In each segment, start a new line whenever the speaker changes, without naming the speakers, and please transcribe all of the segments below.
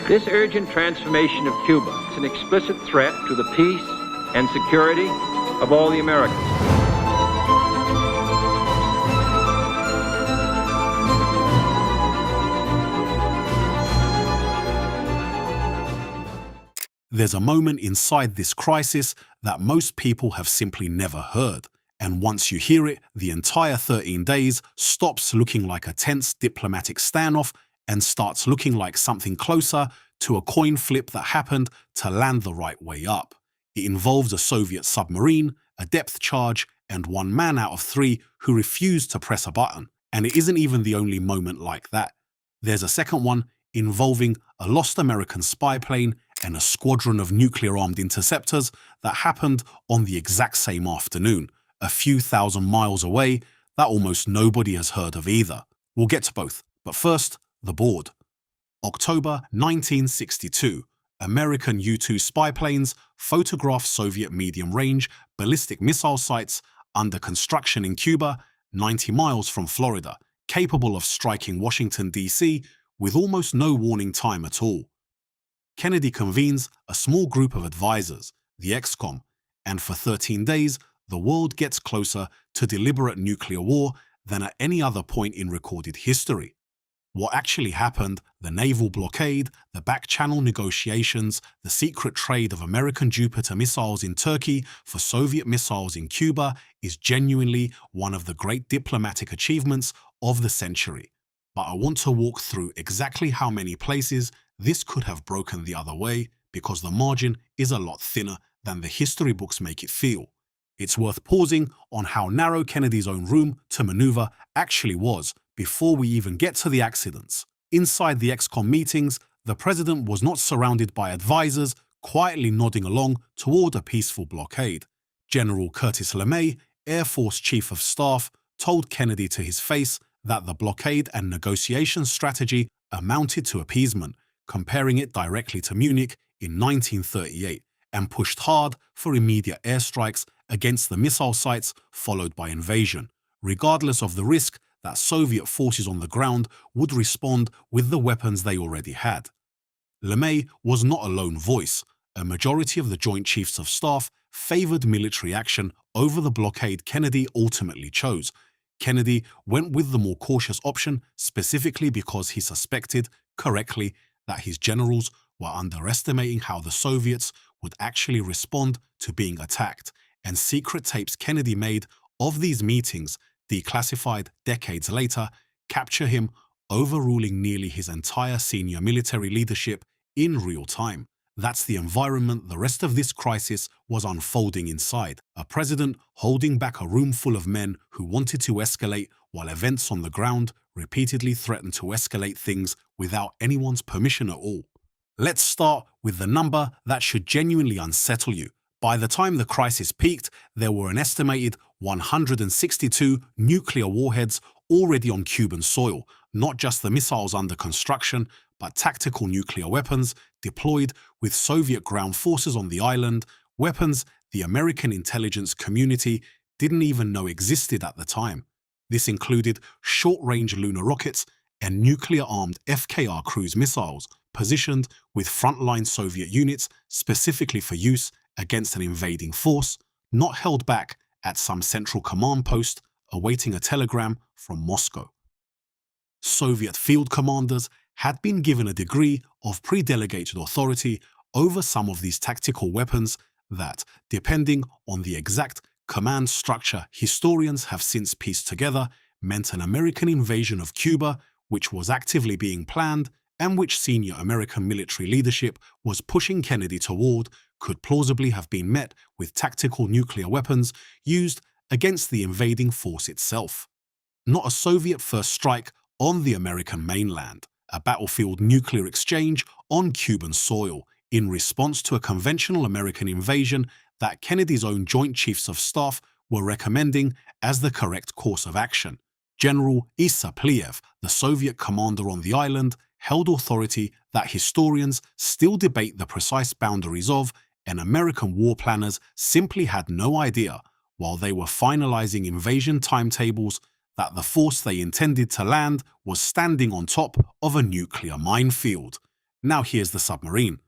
This urgent transformation of Cuba is an explicit threat to the peace and security of all the Americans.
There's a moment inside this crisis that most people have simply never heard. And once you hear it, the entire 13 days stops looking like a tense diplomatic standoff and starts looking like something closer to a coin flip that happened to land the right way up. It involves a Soviet submarine, a depth charge, and one man out of three who refused to press a button. And it isn't even the only moment like that. There's a second one involving a lost American spy plane and a squadron of nuclear-armed interceptors that happened on the exact same afternoon, a few thousand miles away, that almost nobody has heard of either. We'll get to both, but first, the board. October 1962, American U-2 spy planes photograph Soviet medium-range ballistic missile sites under construction in Cuba, 90 miles from Florida, capable of striking Washington, D.C. with almost no warning time at all. Kennedy convenes a small group of advisors, the ExComm, and for 13 days, the world gets closer to deliberate nuclear war than at any other point in recorded history. What actually happened, the naval blockade, the back-channel negotiations, the secret trade of American Jupiter missiles in Turkey for Soviet missiles in Cuba is genuinely one of the great diplomatic achievements of the century. But I want to walk through exactly how many places this could have broken the other way, because the margin is a lot thinner than the history books make it feel. It's worth pausing on how narrow Kennedy's own room to maneuver actually was before we even get to the accidents. Inside the ExComm meetings, the president was not surrounded by advisors quietly nodding along toward a peaceful blockade. General Curtis LeMay, Air Force Chief of Staff, told Kennedy to his face that the blockade and negotiation strategy amounted to appeasement, comparing it directly to Munich in 1938, and pushed hard for immediate airstrikes against the missile sites followed by invasion, regardless of the risk that Soviet forces on the ground would respond with the weapons they already had. LeMay was not a lone voice. A majority of the Joint Chiefs of Staff favored military action over the blockade Kennedy ultimately chose. Kennedy went with the more cautious option specifically because he suspected, correctly, that his generals were underestimating how the Soviets would actually respond to being attacked, and secret tapes Kennedy made of these meetings, declassified decades later, capture him overruling nearly his entire senior military leadership in real time. That's the environment the rest of this crisis was unfolding inside. A president holding back a room full of men who wanted to escalate, while events on the ground repeatedly threatened to escalate things without anyone's permission at all. Let's start with the number that should genuinely unsettle you. By the time the crisis peaked, there were an estimated 162 nuclear warheads already on Cuban soil, not just the missiles under construction, but tactical nuclear weapons deployed with Soviet ground forces on the island, weapons the American intelligence community didn't even know existed at the time. This included short-range lunar rockets and nuclear-armed FKR cruise missiles positioned with frontline Soviet units specifically for use against an invading force, not held back at some central command post awaiting a telegram from Moscow. Soviet field commanders had been given a degree of pre-delegated authority over some of these tactical weapons that, depending on the exact command structure historians have since pieced together, meant an American invasion of Cuba, which was actively being planned and which senior American military leadership was pushing Kennedy toward, could plausibly have been met with tactical nuclear weapons used against the invading force itself. Not a Soviet first strike on the American mainland, a battlefield nuclear exchange on Cuban soil in response to a conventional American invasion that Kennedy's own Joint Chiefs of Staff were recommending as the correct course of action. General Issa Pliyev, the Soviet commander on the island, held authority that historians still debate the precise boundaries of, and American war planners simply had no idea, while they were finalizing invasion timetables, that the force they intended to land was standing on top of a nuclear minefield. Now here's the submarine.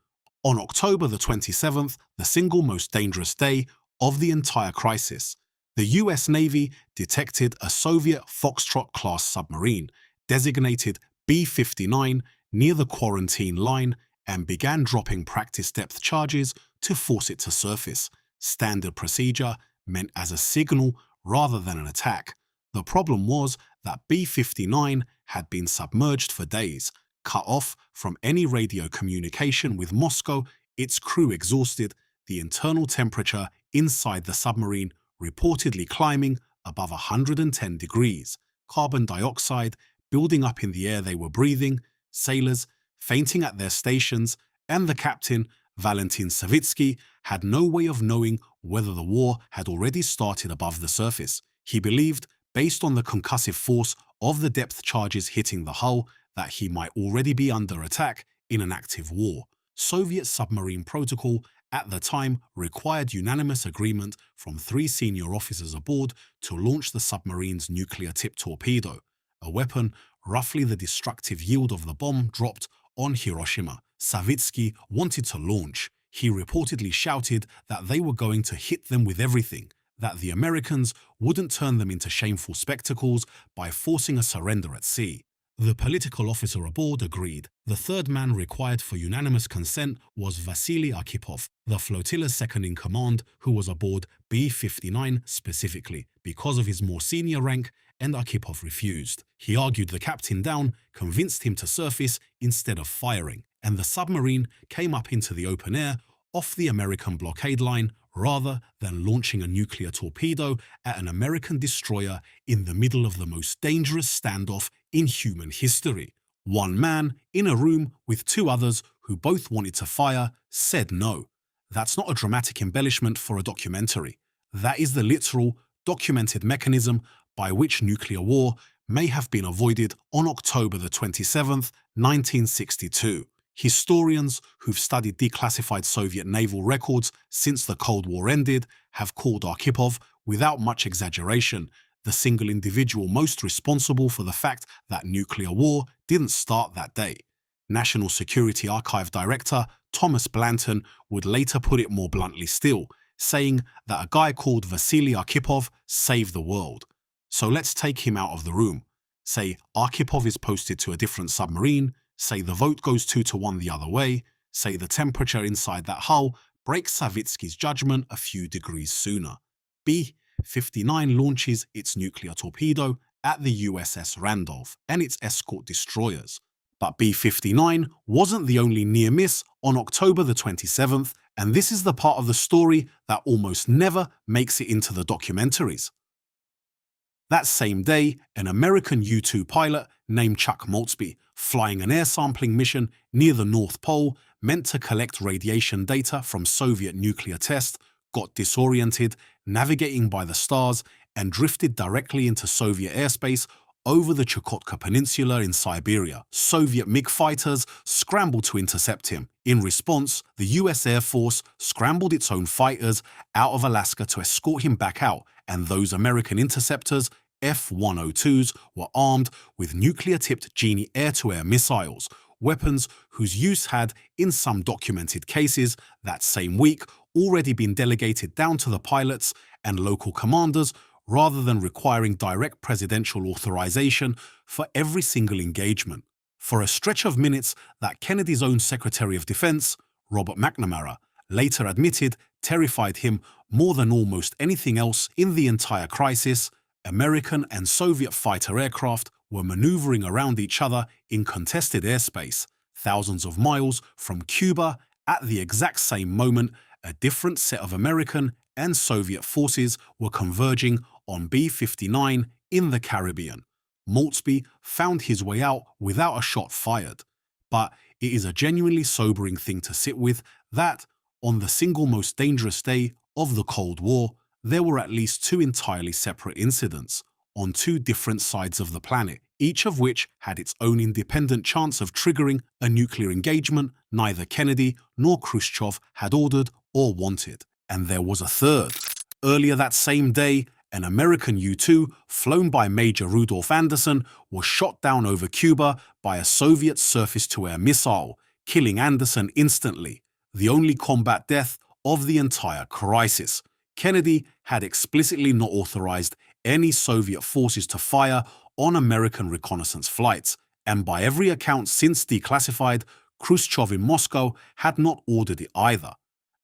On October the 27th, the single most dangerous day of the entire crisis, the US Navy detected a Soviet Foxtrot-class submarine, designated B-59, near the quarantine line and began dropping practice depth charges to force it to surface. Standard procedure, meant as a signal rather than an attack. The problem was that B-59 had been submerged for days, cut off from any radio communication with Moscow, its crew exhausted, the internal temperature inside the submarine reportedly climbing above 110 degrees, carbon dioxide building up in the air they were breathing, sailors fainting at their stations, and the captain, Valentin Savitsky, had no way of knowing whether the war had already started above the surface. He believed, based on the concussive force of the depth charges hitting the hull, that he might already be under attack in an active war. Soviet submarine protocol at the time required unanimous agreement from 3 senior officers aboard to launch the submarine's nuclear-tipped torpedo, a weapon roughly the destructive yield of the bomb dropped on Hiroshima. Savitsky wanted to launch. He reportedly shouted that they were going to hit them with everything, that the Americans wouldn't turn them into shameful spectacles by forcing a surrender at sea. The political officer aboard agreed. The third man required for unanimous consent was Vasily Arkhipov, the flotilla's second-in-command, who was aboard B-59 specifically because of his more senior rank, and Arkhipov refused. He argued the captain down, convinced him to surface instead of firing, and the submarine came up into the open air off the American blockade line rather than launching a nuclear torpedo at an American destroyer in the middle of the most dangerous standoff in human history. One man, in a room with 2 others who both wanted to fire, said no. That's not a dramatic embellishment for a documentary. That is the literal, documented mechanism by which nuclear war may have been avoided on October the 27th, 1962. Historians who've studied declassified Soviet naval records since the Cold War ended have called Arkhipov, without much exaggeration, the single individual most responsible for the fact that nuclear war didn't start that day. National Security Archive Director Thomas Blanton would later put it more bluntly still, saying that a guy called Vasily Arkhipov saved the world. So let's take him out of the room. Say Arkhipov is posted to a different submarine, say the vote goes 2-1 the other way, say the temperature inside that hull breaks Savitsky's judgment a few degrees sooner. B-59 launches its nuclear torpedo at the USS Randolph and its escort destroyers. But B-59 wasn't the only near miss on October the 27th, and this is the part of the story that almost never makes it into the documentaries. That same day, an American U-2 pilot named Chuck Maltzby, flying an air sampling mission near the North Pole meant to collect radiation data from Soviet nuclear tests, got disoriented, navigating by the stars, and drifted directly into Soviet airspace over the Chukotka Peninsula in Siberia. Soviet MiG fighters scrambled to intercept him. In response, the US Air Force scrambled its own fighters out of Alaska to escort him back out, and those American interceptors, F-102s, were armed with nuclear-tipped Genie air-to-air missiles, weapons whose use had, in some documented cases, that same week already been delegated down to the pilots and local commanders rather than requiring direct presidential authorization for every single engagement. For a stretch of minutes, that Kennedy's own Secretary of Defense, Robert McNamara, later admitted terrified him more than almost anything else in the entire crisis, American and Soviet fighter aircraft were maneuvering around each other in contested airspace, thousands of miles from Cuba. At the exact same moment, a different set of American and Soviet forces were converging on B-59 in the Caribbean. Maltzby found his way out without a shot fired. But it is a genuinely sobering thing to sit with that, on the single most dangerous day of the Cold War, there were at least 2 entirely separate incidents on 2 different sides of the planet, each of which had its own independent chance of triggering a nuclear engagement neither Kennedy nor Khrushchev had ordered or wanted. And there was a third. Earlier that same day, an American U-2 flown by Major Rudolph Anderson was shot down over Cuba by a Soviet surface-to-air missile, killing Anderson instantly, the only combat death of the entire crisis. Kennedy had explicitly not authorized any Soviet forces to fire on American reconnaissance flights, and by every account since declassified, Khrushchev in Moscow had not ordered it either.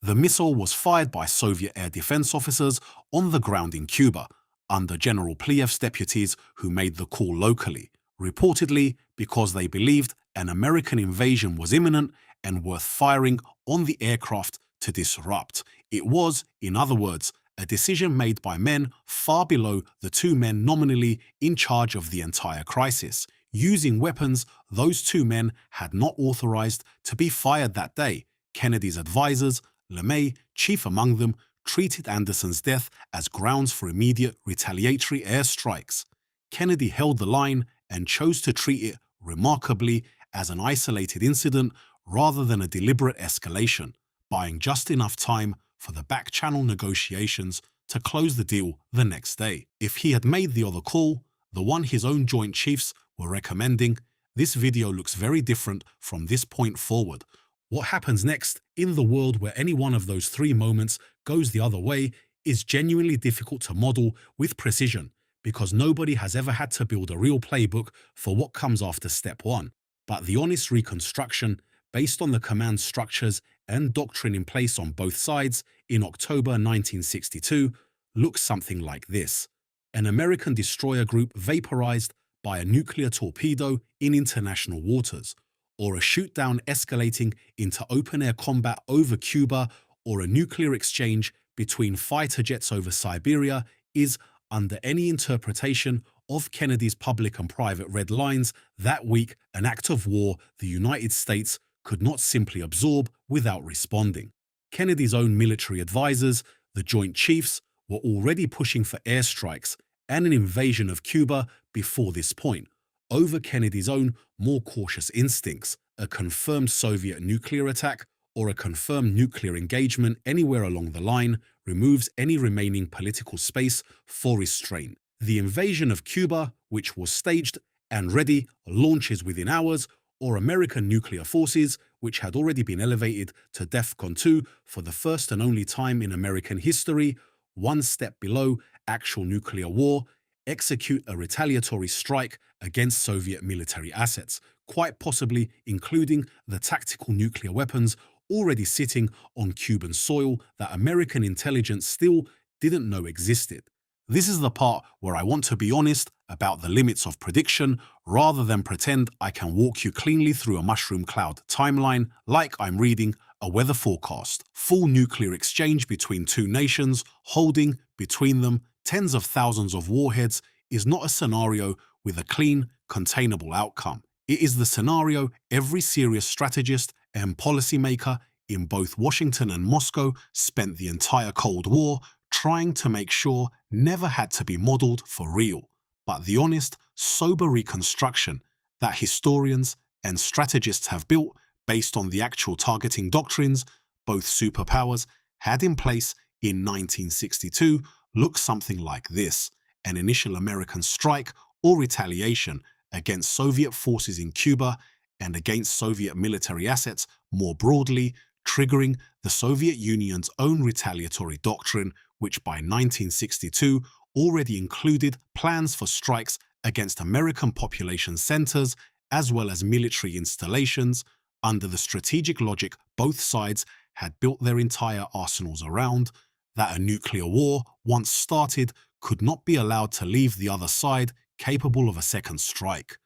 The missile was fired by Soviet air defense officers on the ground in Cuba, under General Pliev's deputies who made the call locally, reportedly because they believed an American invasion was imminent and worth firing on the aircraft to disrupt. It was, in other words, a decision made by men far below the two men nominally in charge of the entire crisis, using weapons those two men had not authorized to be fired that day. Kennedy's advisors, LeMay, chief among them, treated Anderson's death as grounds for immediate retaliatory airstrikes. Kennedy held the line and chose to treat it, remarkably, as an isolated incident rather than a deliberate escalation, buying just enough time for the back-channel negotiations to close the deal the next day. If he had made the other call, the one his own Joint Chiefs were recommending, this video looks very different from this point forward. What happens next in the world where any one of those three moments goes the other way is genuinely difficult to model with precision, because nobody has ever had to build a real playbook for what comes after step one. But the honest reconstruction, based on the command structures and doctrine in place on both sides in October 1962, looks something like this. An American destroyer group vaporized by a nuclear torpedo in international waters, or a shoot-down escalating into open-air combat over Cuba, or a nuclear exchange between fighter jets over Siberia is, under any interpretation of Kennedy's public and private red lines that week, an act of war the United States could not simply absorb without responding. Kennedy's own military advisors, the Joint Chiefs, were already pushing for airstrikes and an invasion of Cuba before this point, over Kennedy's own more cautious instincts. A confirmed Soviet nuclear attack or a confirmed nuclear engagement anywhere along the line removes any remaining political space for restraint. The invasion of Cuba, which was staged and ready, launches within hours, or American nuclear forces, which had already been elevated to DEFCON 2 for the first and only time in American history, one step below actual nuclear war, execute a retaliatory strike against Soviet military assets, quite possibly including the tactical nuclear weapons already sitting on Cuban soil that American intelligence still didn't know existed. This is the part where I want to be honest about the limits of prediction rather than pretend I can walk you cleanly through a mushroom cloud timeline like I'm reading a weather forecast. Full nuclear exchange between two nations, holding, between them, tens of thousands of warheads is not a scenario with a clean, containable outcome. It is the scenario every serious strategist and policymaker in both Washington and Moscow spent the entire Cold War trying to make sure never had to be modeled for real, but the honest, sober reconstruction that historians and strategists have built based on the actual targeting doctrines both superpowers had in place in 1962 looks something like this: an initial American strike or retaliation against Soviet forces in Cuba and against Soviet military assets more broadly, triggering the Soviet Union's own retaliatory doctrine, which by 1962 already included plans for strikes against American population centers as well as military installations, under the strategic logic both sides had built their entire arsenals around, that a nuclear war, once started, could not be allowed to leave the other side capable of a second strike.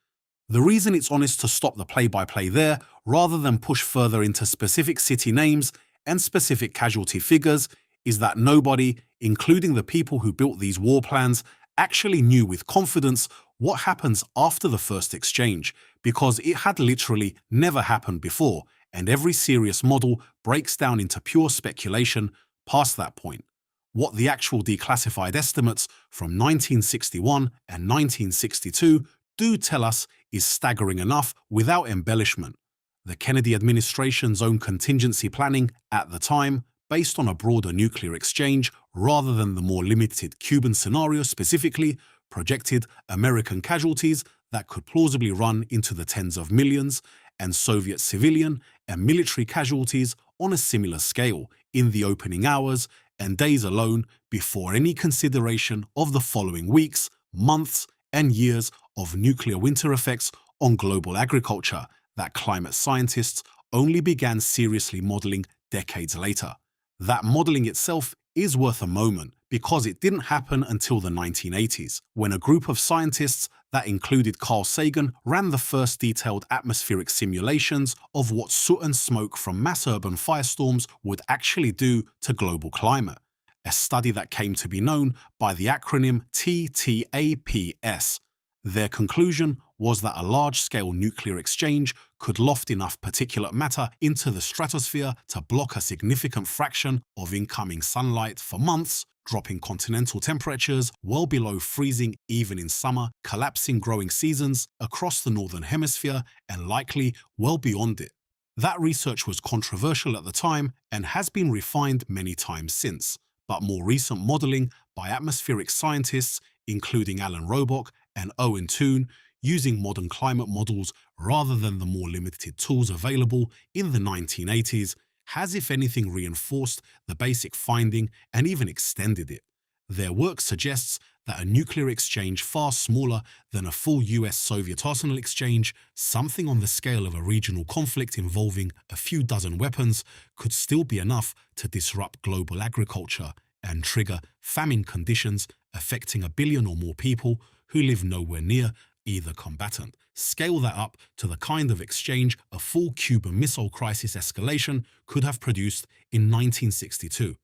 The reason it's honest to stop the play-by-play there, rather than push further into specific city names and specific casualty figures, is that nobody, including the people who built these war plans, actually knew with confidence what happens after the first exchange, because it had literally never happened before, and every serious model breaks down into pure speculation past that point. What the actual declassified estimates from 1961 and 1962 do tell us is staggering enough without embellishment. The Kennedy administration's own contingency planning at the time, based on a broader nuclear exchange rather than the more limited Cuban scenario specifically, projected American casualties that could plausibly run into the tens of millions, and Soviet civilian and military casualties on a similar scale in the opening hours and days alone before any consideration of the following weeks, months, and years of nuclear winter effects on global agriculture that climate scientists only began seriously modeling decades later. That modeling itself is worth a moment because it didn't happen until the 1980s, when a group of scientists that included Carl Sagan ran the first detailed atmospheric simulations of what soot and smoke from mass urban firestorms would actually do to global climate, a study that came to be known by the acronym TTAPS. Their conclusion was that a large-scale nuclear exchange could loft enough particulate matter into the stratosphere to block a significant fraction of incoming sunlight for months, dropping continental temperatures well below freezing even in summer, collapsing growing seasons across the northern hemisphere, and likely well beyond it. That research was controversial at the time and has been refined many times since, but more recent modeling by atmospheric scientists, including Alan Robock and Owen Toon, using modern climate models rather than the more limited tools available in the 1980s, has if anything reinforced the basic finding and even extended it. Their work suggests that a nuclear exchange far smaller than a full US-Soviet arsenal exchange, something on the scale of a regional conflict involving a few dozen weapons, could still be enough to disrupt global agriculture and trigger famine conditions affecting 1 billion or more people who live nowhere near either combatant. Scale that up to the kind of exchange a full Cuban Missile Crisis escalation could have produced in 1962.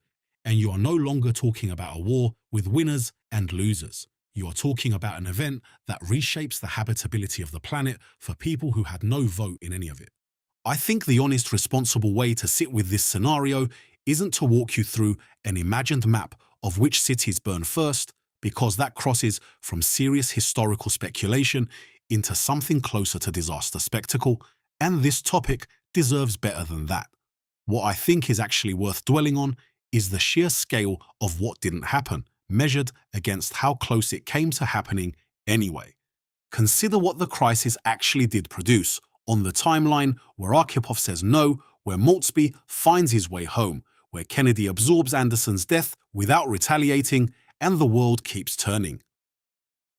And you are no longer talking about a war with winners and losers. You are talking about an event that reshapes the habitability of the planet for people who had no vote in any of it. I think the honest, responsible way to sit with this scenario isn't to walk you through an imagined map of which cities burn first, because that crosses from serious historical speculation into something closer to disaster spectacle, and this topic deserves better than that. What I think is actually worth dwelling on is the sheer scale of what didn't happen, measured against how close it came to happening anyway. Consider what the crisis actually did produce on the timeline where Arkhipov says no, where Maltzby finds his way home, where Kennedy absorbs Anderson's death without retaliating, and the world keeps turning.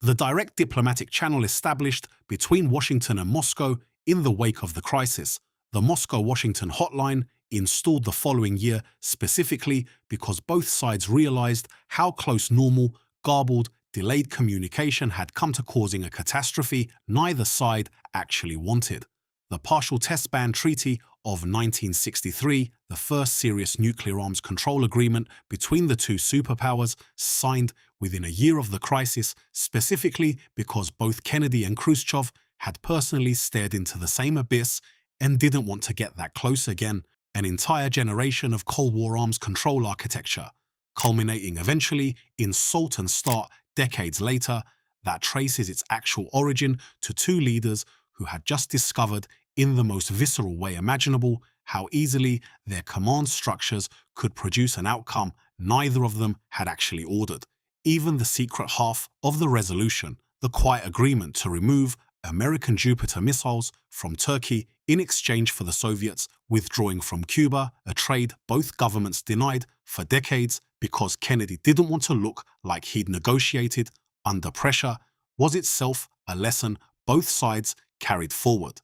The direct diplomatic channel established between Washington and Moscow in the wake of the crisis, the Moscow-Washington hotline, installed the following year specifically because both sides realized how close normal, garbled, delayed communication had come to causing a catastrophe neither side actually wanted. The Partial Test Ban Treaty of 1963, the first serious nuclear arms control agreement between the two superpowers, signed within a year of the crisis, specifically because both Kennedy and Khrushchev had personally stared into the same abyss and didn't want to get that close again. An entire generation of Cold War arms control architecture, culminating eventually in SALT and START decades later, that traces its actual origin to two leaders who had just discovered in the most visceral way imaginable how easily their command structures could produce an outcome neither of them had actually ordered. Even the secret half of the resolution, the quiet agreement to remove American Jupiter missiles from Turkey in exchange for the Soviets withdrawing from Cuba, a trade both governments denied for decades because Kennedy didn't want to look like he'd negotiated under pressure, was itself a lesson both sides carried forward,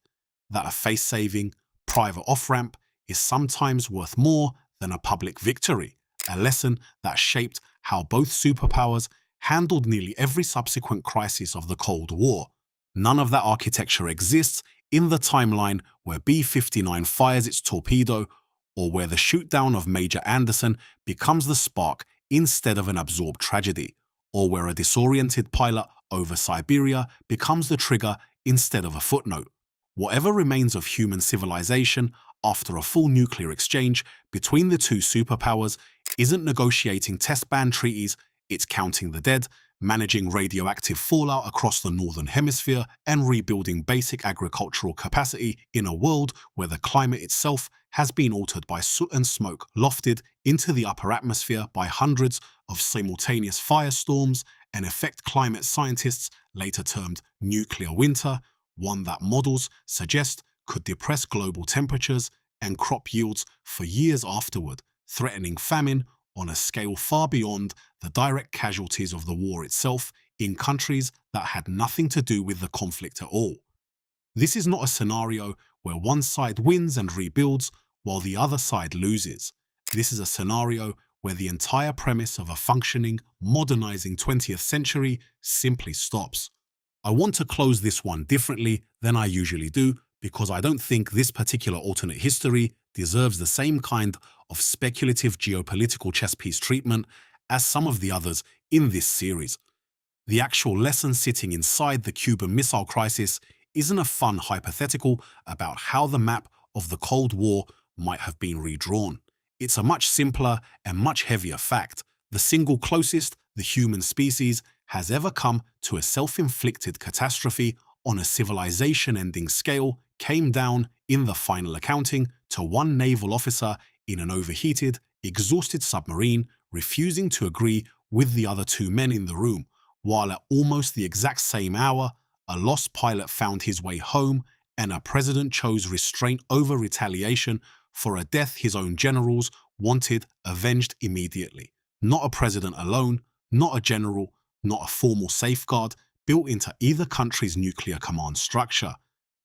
that a face-saving, private off-ramp is sometimes worth more than a public victory, a lesson that shaped how both superpowers handled nearly every subsequent crisis of the Cold War. None of that architecture exists in the timeline where B-59 fires its torpedo, or where the shootdown of Major Anderson becomes the spark instead of an absorbed tragedy, or where a disoriented pilot over Siberia becomes the trigger instead of a footnote. Whatever remains of human civilization after a full nuclear exchange between the two superpowers isn't negotiating test ban treaties, it's counting the dead, managing radioactive fallout across the northern hemisphere, and rebuilding basic agricultural capacity in a world where the climate itself has been altered by soot and smoke lofted into the upper atmosphere by hundreds of simultaneous firestorms, an effect climate scientists later termed nuclear winter, one that models suggest could depress global temperatures and crop yields for years afterward, threatening famine on a scale far beyond the direct casualties of the war itself in countries that had nothing to do with the conflict at all. This is not a scenario where one side wins and rebuilds while the other side loses. This is a scenario where the entire premise of a functioning, modernizing 20th century simply stops. I want to close this one differently than I usually do because I don't think this particular alternate history deserves the same kind of speculative geopolitical chess piece treatment as some of the others in this series. The actual lesson sitting inside the Cuban Missile Crisis isn't a fun hypothetical about how the map of the Cold War might have been redrawn. It's a much simpler and much heavier fact. The single closest the human species has ever come to a self-inflicted catastrophe on a civilization-ending scale came down, in the final accounting, to one naval officer in an overheated, exhausted submarine refusing to agree with the other two men in the room, while at almost the exact same hour, a lost pilot found his way home and a president chose restraint over retaliation for a death his own generals wanted avenged immediately. Not a president alone, not a general, not a formal safeguard built into either country's nuclear command structure.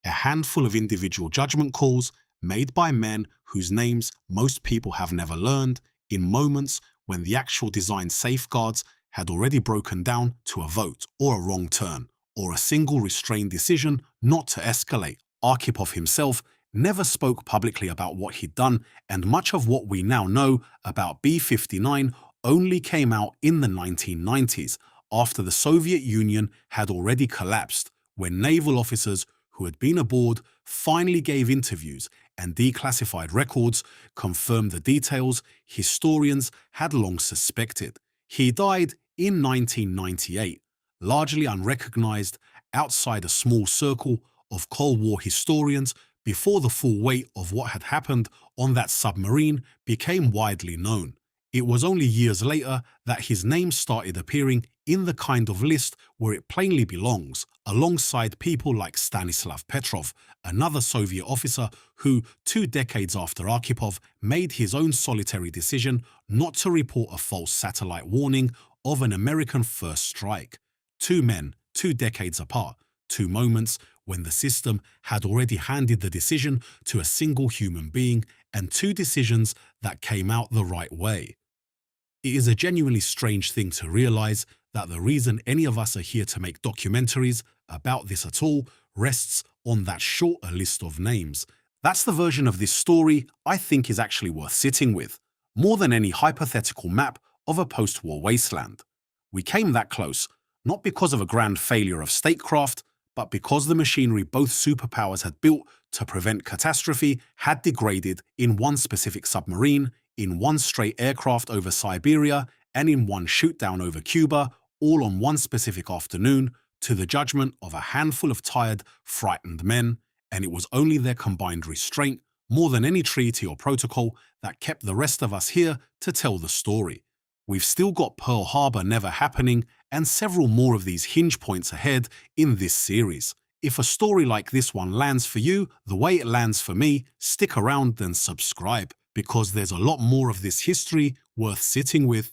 A handful of individual judgment calls made by men whose names most people have never learned in moments when the actual design safeguards had already broken down to a vote or a wrong turn, or a single restrained decision not to escalate. Arkhipov himself never spoke publicly about what he'd done, and much of what we now know about B-59 only came out in the 1990s, after the Soviet Union had already collapsed, when naval officers who had been aboard finally gave interviews and declassified records confirmed the details historians had long suspected. He died in 1998, largely unrecognized outside a small circle of Cold War historians before the full weight of what had happened on that submarine became widely known. It was only years later that his name started appearing in the kind of list where it plainly belongs, alongside people like Stanislav Petrov, another Soviet officer who, 2 decades after Arkhipov, made his own solitary decision not to report a false satellite warning of an American first strike. 2 men, 2 decades apart, 2 moments when the system had already handed the decision to a single human being, and 2 decisions that came out the right way. It is a genuinely strange thing to realize that the reason any of us are here to make documentaries about this at all rests on that shorter list of names. That's the version of this story I think is actually worth sitting with, more than any hypothetical map of a post-war wasteland. We came that close, not because of a grand failure of statecraft, but because the machinery both superpowers had built to prevent catastrophe had degraded in one specific submarine, in one stray aircraft over Siberia, and in one shoot-down over Cuba, all on one specific afternoon, to the judgment of a handful of tired, frightened men, and it was only their combined restraint, more than any treaty or protocol, that kept the rest of us here to tell the story. We've still got Pearl Harbor never happening, and several more of these hinge points ahead in this series. If a story like this one lands for you the way it lands for me, stick around and subscribe, because there's a lot more of this history worth sitting with.